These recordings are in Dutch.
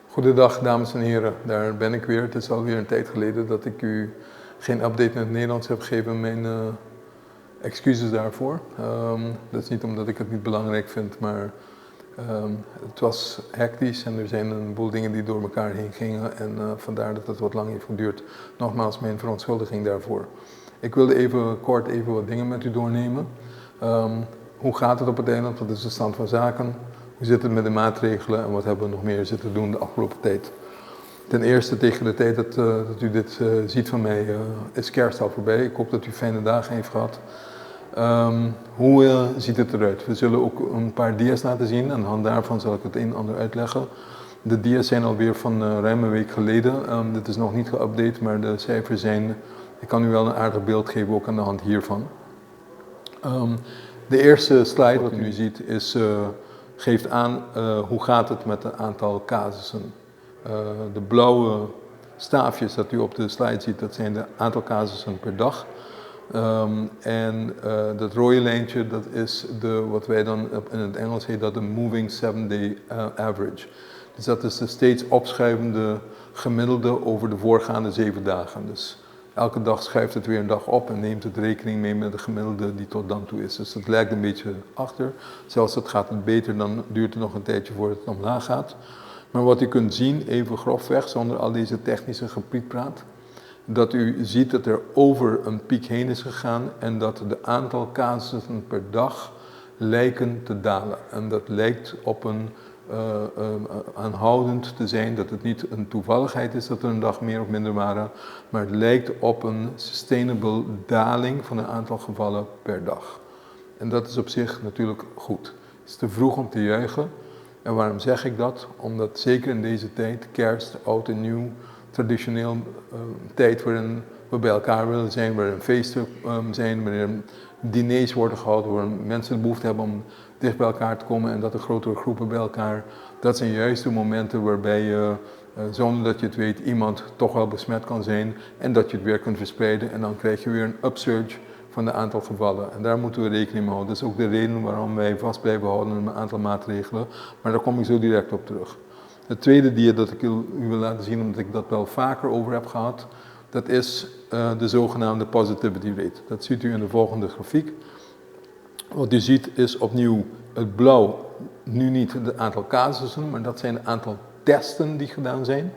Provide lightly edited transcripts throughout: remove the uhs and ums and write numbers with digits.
Goedendag dames en heren, daar ben ik weer. Het is alweer een tijd geleden dat ik u geen update in het Nederlands heb gegeven. Mijn excuses daarvoor. Dat is niet omdat ik het niet belangrijk vind, maar het was hectisch en er zijn een boel dingen die door elkaar heen gingen en vandaar dat het wat lang heeft geduurd. Nogmaals mijn verontschuldiging daarvoor. Ik wilde even kort wat dingen met u doornemen. Hoe gaat het op het eiland? Wat is de stand van zaken? Hoe zit het met de maatregelen en wat hebben we nog meer zitten doen de afgelopen tijd? Ten eerste, tegen de tijd dat u dit ziet van mij, is kerst al voorbij. Ik hoop dat u fijne dagen heeft gehad. Hoe ziet het eruit? We zullen ook een paar dia's laten zien. Aan de hand daarvan zal ik het een en ander uitleggen. De dia's zijn alweer van ruim een week geleden. Dit is nog niet geüpdate, maar de cijfers zijn... Ik kan u wel een aardig beeld geven, ook aan de hand hiervan. De eerste slide wat u nu ziet geeft aan hoe gaat het met het aantal casussen. De blauwe staafjes dat u op de slide ziet, dat zijn de aantal casussen per dag. Dat rode lijntje, dat is wat wij dan in het Engels heet dat de moving 7-day average. Dus dat is de steeds opschuivende gemiddelde over de voorgaande 7 dagen. Dus elke dag schuift het weer een dag op en neemt het rekening mee met de gemiddelde die tot dan toe is. Dus dat lijkt een beetje achter. Zelfs het gaat het beter, dan duurt het nog een tijdje voordat het omlaag gaat. Maar wat u kunt zien, even grofweg, zonder al deze technische geprietpraat, dat u ziet dat er over een piek heen is gegaan en dat de aantal casussen per dag lijken te dalen. En dat lijkt op een aanhoudend te zijn, dat het niet een toevalligheid is dat er een dag meer of minder waren, maar het lijkt op een sustainable daling van het aantal gevallen per dag. En dat is op zich natuurlijk goed. Het is te vroeg om te juichen. En waarom zeg ik dat? Omdat zeker in deze tijd, kerst, oud en nieuw, traditioneel tijd waarin we bij elkaar willen zijn, waarin feesten zijn, waarin diners worden gehouden, waarin mensen de behoefte hebben om dicht bij elkaar te komen en dat er grotere groepen bij elkaar. Dat zijn juist de momenten waarbij je, zonder dat je het weet, iemand toch wel besmet kan zijn en dat je het weer kunt verspreiden en dan krijg je weer een upsurge van het aantal gevallen. En daar moeten we rekening mee houden. Dat is ook de reden waarom wij vast blijven houden aan een aantal maatregelen, maar daar kom ik zo direct op terug. Het tweede dia dat ik u wil laten zien, omdat ik dat wel vaker over heb gehad, dat is de zogenaamde positivity rate. Dat ziet u in de volgende grafiek. Wat u ziet is opnieuw het blauw, nu niet het aantal casussen, maar dat zijn het aantal testen die gedaan zijn.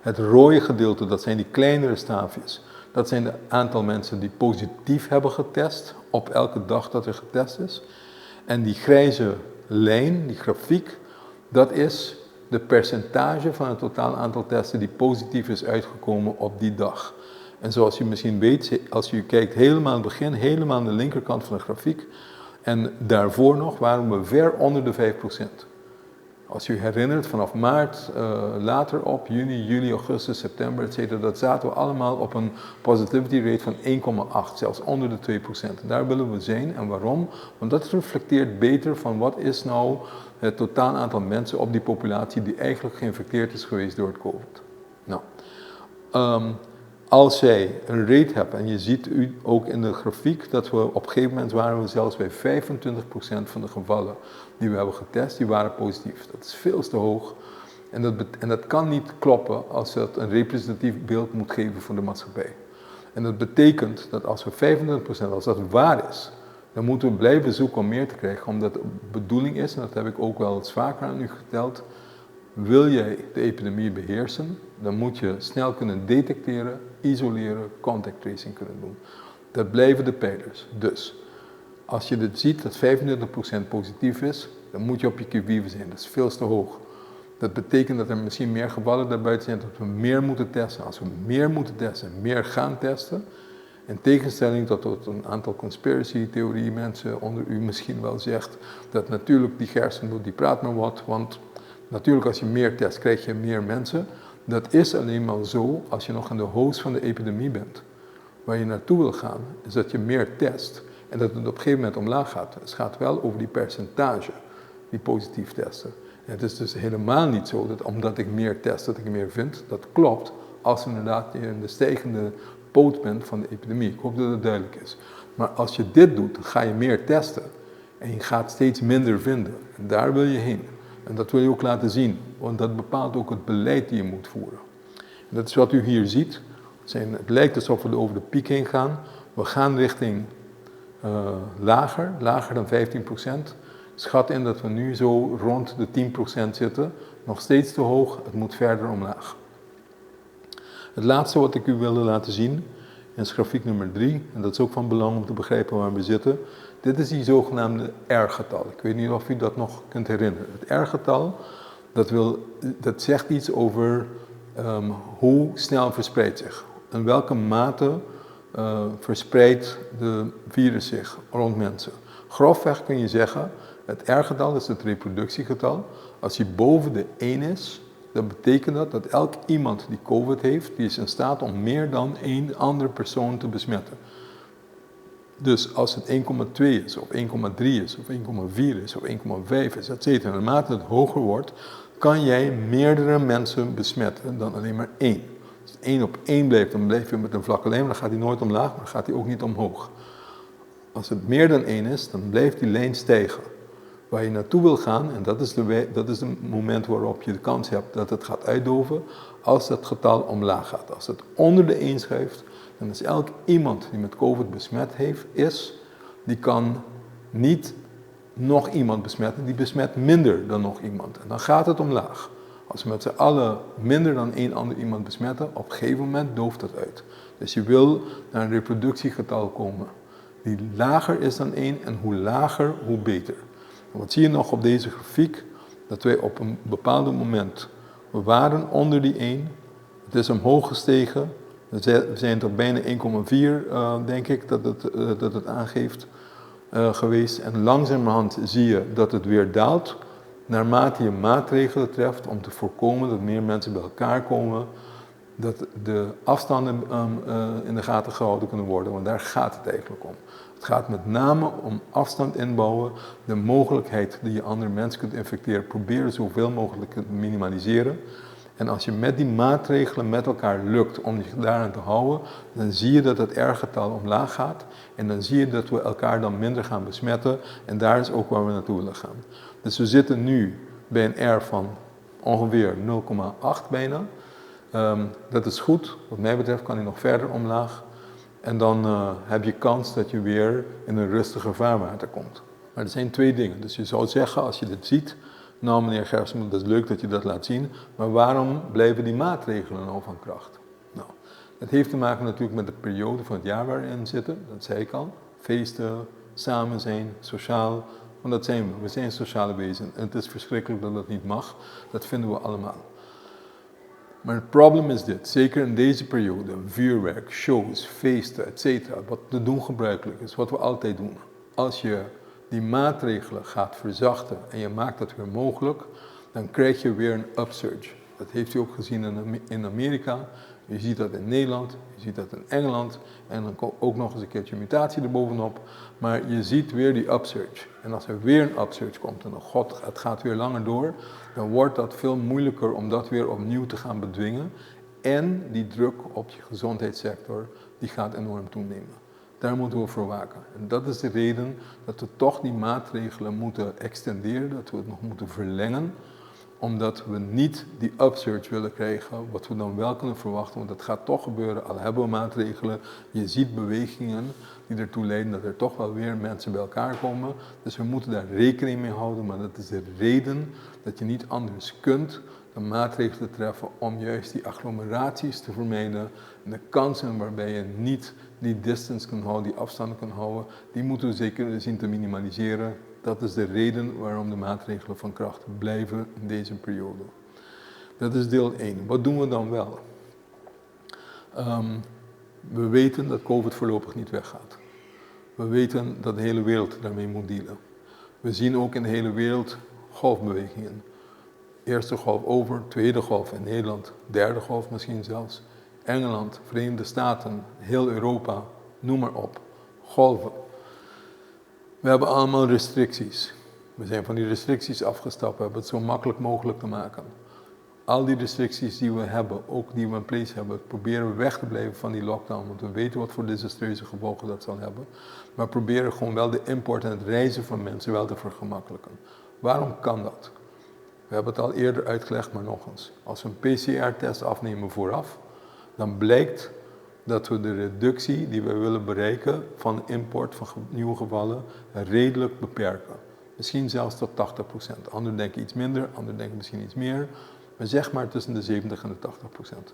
Het rode gedeelte, dat zijn die kleinere staafjes, dat zijn het aantal mensen die positief hebben getest op elke dag dat er getest is. En die grijze lijn, die grafiek, dat is de percentage van het totaal aantal testen die positief is uitgekomen op die dag. En zoals u misschien weet, als u kijkt helemaal aan het begin, helemaal aan de linkerkant van de grafiek, en daarvoor nog waren we ver onder de 5%. Als u herinnert, vanaf maart, later op, juni, juli, augustus, september, etc., dat zaten we allemaal op een positivity rate van 1,8, zelfs onder de 2%. Daar willen we zijn. En waarom? Want dat reflecteert beter van wat is nou het totaal aantal mensen op die populatie die eigenlijk geïnfecteerd is geweest door het COVID. Nou, als jij een rate hebt, en je ziet u ook in de grafiek dat we op een gegeven moment waren we zelfs bij 25% van de gevallen die we hebben getest, die waren positief. Dat is veel te hoog en dat kan niet kloppen als dat een representatief beeld moet geven voor de maatschappij. En dat betekent dat als we 25%, als dat waar is, dan moeten we blijven zoeken om meer te krijgen, omdat de bedoeling is, en dat heb ik ook wel eens vaker aan u verteld, wil jij de epidemie beheersen, dan moet je snel kunnen detecteren, isoleren, contact tracing kunnen doen. Dat blijven de pijlers. Dus, als je dit ziet dat 25% positief is, dan moet je op je qui-vive zijn. Dat is veel te hoog. Dat betekent dat er misschien meer gevallen daarbuiten zijn, dat we meer moeten testen. Als we meer moeten testen, meer gaan testen, in tegenstelling tot een aantal conspiracy-theorie mensen onder u misschien wel zegt, dat natuurlijk die Gerstenbloed, die praat maar wat, want natuurlijk als je meer test, krijg je meer mensen. Dat is alleen maar zo als je nog in de hoogst van de epidemie bent. Waar je naartoe wil gaan, is dat je meer test en dat het op een gegeven moment omlaag gaat. Het gaat wel over die percentage die positief testen. En het is dus helemaal niet zo dat omdat ik meer test, dat ik meer vind. Dat klopt als inderdaad je in de stijgende poot bent van de epidemie. Ik hoop dat het duidelijk is. Maar als je dit doet, dan ga je meer testen. En je gaat steeds minder vinden. En daar wil je heen. En dat wil je ook laten zien, want dat bepaalt ook het beleid die je moet voeren. En dat is wat u hier ziet. Het lijkt alsof we over de piek heen gaan. We gaan richting lager dan 15%. Schat in dat we nu zo rond de 10% zitten. Nog steeds te hoog, het moet verder omlaag. Het laatste wat ik u wilde laten zien is grafiek nummer 3. En dat is ook van belang om te begrijpen waar we zitten. Dit is die zogenaamde R-getal. Ik weet niet of u dat nog kunt herinneren. Het R-getal, dat zegt iets over hoe snel verspreidt zich. In welke mate verspreidt de virus zich rond mensen. Grofweg kun je zeggen, het R-getal is het reproductiegetal. Als die boven de 1 is, dan betekent dat elk iemand die COVID heeft, die is in staat om meer dan één andere persoon te besmetten. Dus als het 1,2 is, of 1,3 is, of 1,4 is, of 1,5 is, etc. Naarmate het hoger wordt, kan jij meerdere mensen besmetten dan alleen maar één. Als het 1 op 1 blijft, dan blijf je met een vlakke lijn, dan gaat hij nooit omlaag, maar dan gaat hij ook niet omhoog. Als het meer dan 1 is, dan blijft die lijn stijgen. Waar je naartoe wil gaan, en dat is het moment waarop je de kans hebt dat het gaat uitdoven, als dat getal omlaag gaat. Als het onder de 1 schuift, dan is elk iemand die met COVID besmet die kan niet nog iemand besmetten, die besmet minder dan nog iemand. En dan gaat het omlaag. Als we met z'n allen minder dan één ander iemand besmetten, op een gegeven moment dooft dat uit. Dus je wil naar een reproductiegetal komen die lager is dan 1 en hoe lager, hoe beter. En wat zie je nog op deze grafiek? Dat wij op een bepaald moment, we waren onder die 1, het is omhoog gestegen, we zijn tot bijna 1,4 denk ik dat het aangeeft geweest. En langzamerhand zie je dat het weer daalt, naarmate je maatregelen treft om te voorkomen dat meer mensen bij elkaar komen, dat de afstanden in de gaten gehouden kunnen worden, want daar gaat het eigenlijk om. Het gaat met name om afstand inbouwen, de mogelijkheid dat je andere mensen kunt infecteren, proberen zoveel mogelijk te minimaliseren. En als je met die maatregelen met elkaar lukt om je daaraan te houden, dan zie je dat het R-getal omlaag gaat. En dan zie je dat we elkaar dan minder gaan besmetten. En daar is ook waar we naartoe willen gaan. Dus we zitten nu bij een R van ongeveer 0,8 bijna. Dat is goed. Wat mij betreft kan hij nog verder omlaag. En dan heb je kans dat je weer in een rustiger vaarwater komt. Maar er zijn twee dingen. Dus je zou zeggen, als je dit ziet, nou meneer Gersman, dat is leuk dat je dat laat zien, maar waarom blijven die maatregelen nou van kracht? Nou, het heeft te maken natuurlijk met de periode van het jaar waar we in zitten, dat zei ik al. Feesten, samen zijn, sociaal, want dat zijn we. We zijn sociale wezens en het is verschrikkelijk dat dat niet mag, dat vinden we allemaal. Maar het probleem is dit, zeker in deze periode, vuurwerk, shows, feesten, etc., wat te doen gebruikelijk is, wat we altijd doen. Als je die maatregelen gaat verzachten en je maakt dat weer mogelijk, dan krijg je weer een upsurge. Dat heeft u ook gezien in Amerika, je ziet dat in Nederland, je ziet dat in Engeland en dan komt ook nog eens een keertje mutatie erbovenop. Maar je ziet weer die upsurge. En als er weer een upsurge komt en het gaat weer langer door, dan wordt dat veel moeilijker om dat weer opnieuw te gaan bedwingen. En die druk op je gezondheidssector, die gaat enorm toenemen. Daar moeten we voor waken. En dat is de reden dat we toch die maatregelen moeten extenderen, dat we het nog moeten verlengen, omdat we niet die upsurge willen krijgen, wat we dan wel kunnen verwachten, want dat gaat toch gebeuren, al hebben we maatregelen. Je ziet bewegingen die ertoe leiden dat er toch wel weer mensen bij elkaar komen. Dus we moeten daar rekening mee houden, maar dat is de reden dat je niet anders kunt dan maatregelen treffen om juist die agglomeraties te vermijden. En de kansen waarbij je niet die distance kan houden, die afstanden kan houden, die moeten we zeker zien te minimaliseren. Dat is de reden waarom de maatregelen van kracht blijven in deze periode. Dat is deel 1. Wat doen we dan wel? We weten dat COVID voorlopig niet weggaat. We weten dat de hele wereld daarmee moet dealen. We zien ook in de hele wereld golfbewegingen. Eerste golf over, tweede golf in Nederland, derde golf misschien zelfs. Engeland, Verenigde Staten, heel Europa, noem maar op. Golven. We hebben allemaal restricties. We zijn van die restricties afgestapt, we hebben het zo makkelijk mogelijk te maken. Al die restricties die we hebben, ook die we in place hebben, proberen we weg te blijven van die lockdown, want we weten wat voor desastreuze gevolgen dat zal hebben. Maar proberen gewoon wel de import en het reizen van mensen wel te vergemakkelijken. Waarom kan dat? We hebben het al eerder uitgelegd, maar nog eens. Als we een PCR-test afnemen vooraf, dan blijkt dat we de reductie die we willen bereiken van import van nieuwe gevallen redelijk beperken. Misschien zelfs tot 80%. Anderen denken iets minder, anderen denken misschien iets meer. Maar zeg maar tussen de 70 en de 80%.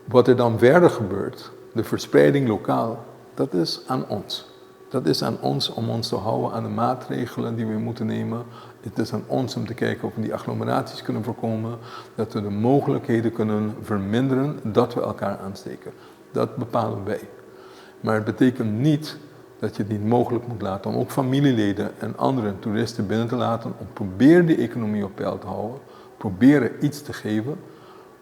Wat er dan verder gebeurt, de verspreiding lokaal, dat is aan ons. Dat is aan ons om ons te houden aan de maatregelen die we moeten nemen. Het is aan ons om te kijken of we die agglomeraties kunnen voorkomen, dat we de mogelijkheden kunnen verminderen dat we elkaar aansteken. Dat bepalen wij. Maar het betekent niet dat je het niet mogelijk moet laten om ook familieleden en andere toeristen binnen te laten, om proberen die economie op peil te houden, proberen iets te geven,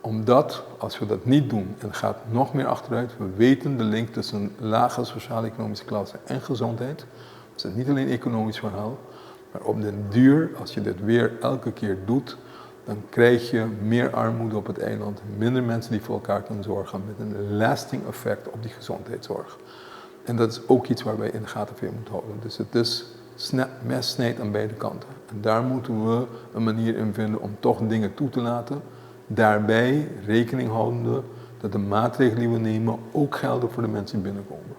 omdat als we dat niet doen en het gaat nog meer achteruit, we weten de link tussen lage sociaal-economische klasse en gezondheid. Het is niet alleen een economisch verhaal, maar op den duur, als je dit weer elke keer doet, dan krijg je meer armoede op het eiland, minder mensen die voor elkaar kunnen zorgen, met een lasting effect op die gezondheidszorg. En dat is ook iets waar wij in de gaten voor moeten houden. Dus het is mes snijdt aan beide kanten. En daar moeten we een manier in vinden om toch dingen toe te laten. Daarbij rekening houdende dat de maatregelen die we nemen ook gelden voor de mensen die binnenkomen.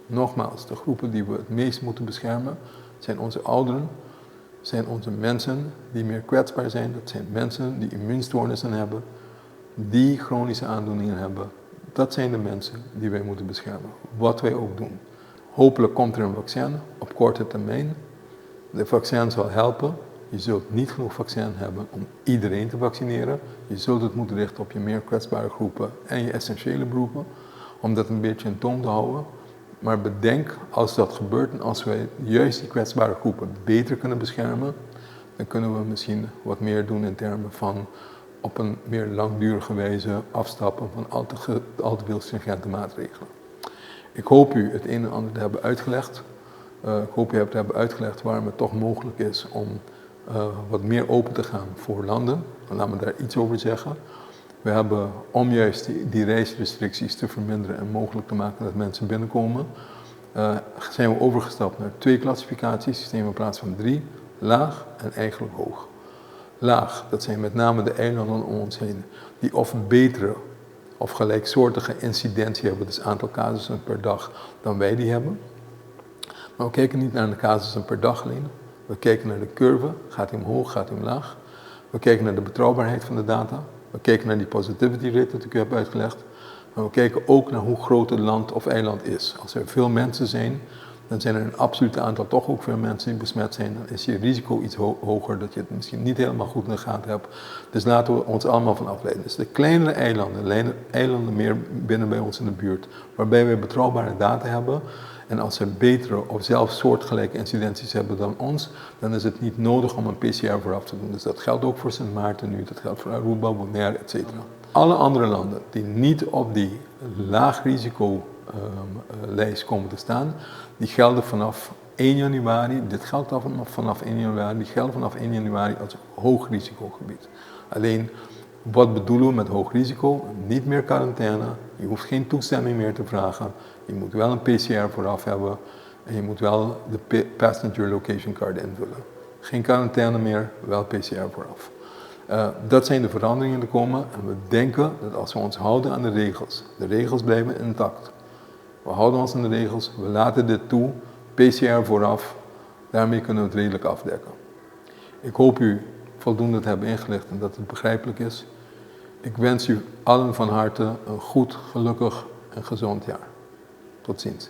Nogmaals, de groepen die we het meest moeten beschermen zijn onze ouderen, zijn onze mensen die meer kwetsbaar zijn. Dat zijn mensen die immuunstoornissen hebben, die chronische aandoeningen hebben. Dat zijn de mensen die wij moeten beschermen, wat wij ook doen. Hopelijk komt er een vaccin op korte termijn. De vaccin zal helpen. Je zult niet genoeg vaccin hebben om iedereen te vaccineren. Je zult het moeten richten op je meer kwetsbare groepen en je essentiële beroepen, om dat een beetje in toom te houden. Maar bedenk, als dat gebeurt en als wij juist die kwetsbare groepen beter kunnen beschermen, dan kunnen we misschien wat meer doen in termen van op een meer langdurige wijze afstappen van al te veel stringente maatregelen. Ik hoop u het een en ander te hebben uitgelegd. Ik hoop u hebt hebben uitgelegd waarom het toch mogelijk is om wat meer open te gaan voor landen. Laat me daar iets over zeggen. We hebben, om juist die reisrestricties te verminderen en mogelijk te maken dat mensen binnenkomen, zijn we overgestapt naar 2 klassificatiesystemen in plaats van 3, laag en eigenlijk hoog. Laag, dat zijn met name de eilanden om ons heen, die of een betere of gelijksoortige incidentie hebben, dus aantal casussen per dag, dan wij die hebben. Maar we kijken niet naar de casussen per dag alleen. We kijken naar de curve, gaat die omhoog, gaat die omlaag. We kijken naar de betrouwbaarheid van de data. We kijken naar die positivity rate dat ik u heb uitgelegd. Maar we kijken ook naar hoe groot het land of eiland is. Als er veel mensen zijn, dan zijn er een absolute aantal toch ook veel mensen die besmet zijn. Dan is je risico iets hoger dat je het misschien niet helemaal goed in de gaten hebt. Dus laten we ons allemaal van afleiden. Dus de kleinere eilanden meer binnen bij ons in de buurt, waarbij we betrouwbare data hebben. En als ze betere of zelfs soortgelijke incidenties hebben dan ons, dan is het niet nodig om een PCR vooraf te doen. Dus dat geldt ook voor Sint Maarten nu, dat geldt voor Aruba, Bonaire, etc. Alle andere landen die niet op die laag risico lijst komen te staan, die gelden vanaf 1 januari, dit geldt al vanaf 1 januari, die gelden vanaf 1 januari als hoog risicogebied. Alleen, wat bedoelen we met hoog risico? Niet meer quarantaine, je hoeft geen toestemming meer te vragen, je moet wel een PCR vooraf hebben en je moet wel de passenger location card invullen. Geen quarantaine meer, wel PCR vooraf. Dat zijn de veranderingen die komen en we denken dat als we ons houden aan de regels blijven intact. We houden ons aan de regels, we laten dit toe, PCR vooraf, daarmee kunnen we het redelijk afdekken. Ik hoop u voldoende te hebben ingelicht en dat het begrijpelijk is. Ik wens u allen van harte een goed, gelukkig en gezond jaar. Tot ziens.